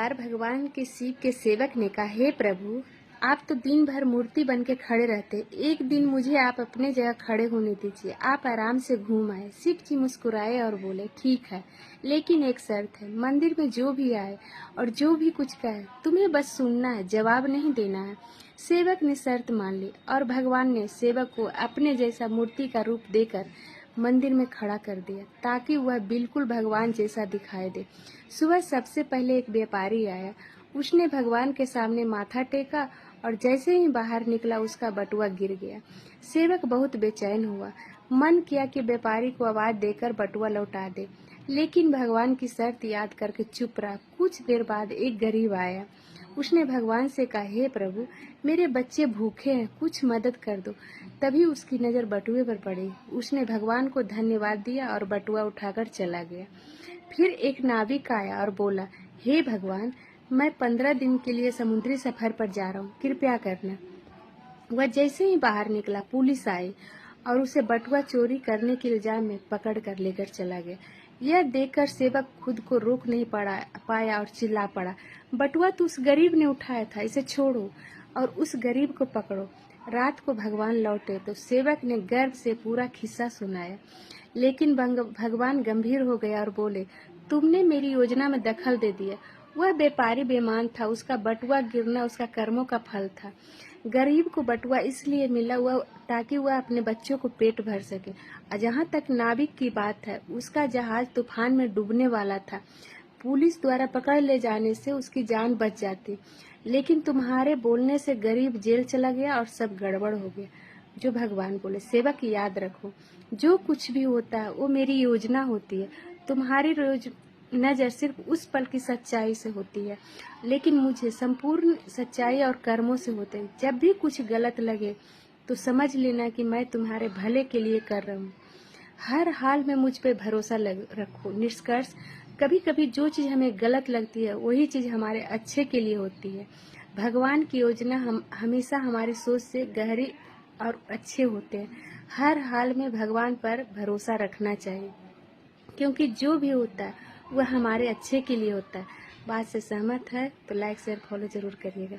बार भगवान के शिव के सेवक ने कहा, हे प्रभु, आप तो दिन भर मूर्ति बन के खड़े रहते, एक दिन मुझे आप अपने जगह खड़े होने दीजिए, आप आराम से घूम आए। शिव जी मुस्कुराए और बोले, ठीक है, लेकिन एक शर्त है, मंदिर में जो भी आए और जो भी कुछ कहे तुम्हें बस सुनना है, जवाब नहीं देना है। सेवक ने शर्त मान ली और भगवान ने सेवक को अपने जैसा मूर्ति का रूप देकर मंदिर में खड़ा कर दिया ताकि वह बिल्कुल भगवान जैसा दिखाई दे। सुबह सबसे पहले एक व्यापारी आया, उसने भगवान के सामने माथा टेका और जैसे ही बाहर निकला उसका बटुआ गिर गया। सेवक बहुत बेचैन हुआ, मन किया कि व्यापारी को आवाज देकर बटुआ लौटा दे, लेकिन भगवान की शर्त याद करके चुप रहा। कुछ देर बाद एक गरीब आया, उसने भगवान से कहा, हे प्रभु, मेरे बच्चे भूखे हैं, कुछ मदद कर दो। तभी उसकी नज़र बटुए पर पड़ी, उसने भगवान को धन्यवाद दिया और बटुआ उठाकर चला गया। फिर एक नाविक आया और बोला, हे भगवान, मैं 15 दिन के लिए समुद्री सफर पर जा रहा हूँ, कृपया करना। वह जैसे ही बाहर निकला पुलिस आई और उसे बटुआ चोरी करने के इल्जाम में पकड़ कर लेकर चला गया। यह देखकर सेवक खुद को रोक नहीं पाया और चिल्ला पड़ा, बटुआ तो उस गरीब ने उठाया था, इसे छोड़ो और उस गरीब को पकड़ो। रात को भगवान लौटे तो सेवक ने गर्व से पूरा किस्सा सुनाया, लेकिन भगवान गंभीर हो गया और बोले, तुमने मेरी योजना में दखल दे दिया। वह व्यापारी बेईमान था, उसका बटुआ गिरना उसका कर्मों का फल था। गरीब को बटुआ इसलिए मिला हुआ ताकि वह अपने बच्चों को पेट भर सके। और जहाँ तक नाविक की बात है, उसका जहाज तूफान में डूबने वाला था, पुलिस द्वारा पकड़ ले जाने से उसकी जान बच जाती, लेकिन तुम्हारे बोलने से गरीब जेल चला गया और सब गड़बड़ हो गया। जो भगवान बोले, सेवक याद रखो, जो कुछ भी होता है वो मेरी योजना होती है। तुम्हारी नजर सिर्फ उस पल की सच्चाई से होती है, लेकिन मुझे संपूर्ण सच्चाई और कर्मों से होते हैं। जब भी कुछ गलत लगे तो समझ लेना कि मैं तुम्हारे भले के लिए कर रहा हूँ। हर हाल में मुझ पे भरोसा रखो। निष्कर्ष, कभी कभी जो चीज़ हमें गलत लगती है वही चीज़ हमारे अच्छे के लिए होती है। भगवान की योजना हमेशा हमारी सोच से गहरी और अच्छे होते हैं। हर हाल में भगवान पर भरोसा रखना चाहिए, क्योंकि जो भी होता है वह हमारे अच्छे के लिए होता है। बात से सहमत है तो लाइक शेयर फॉलो जरूर करिएगा।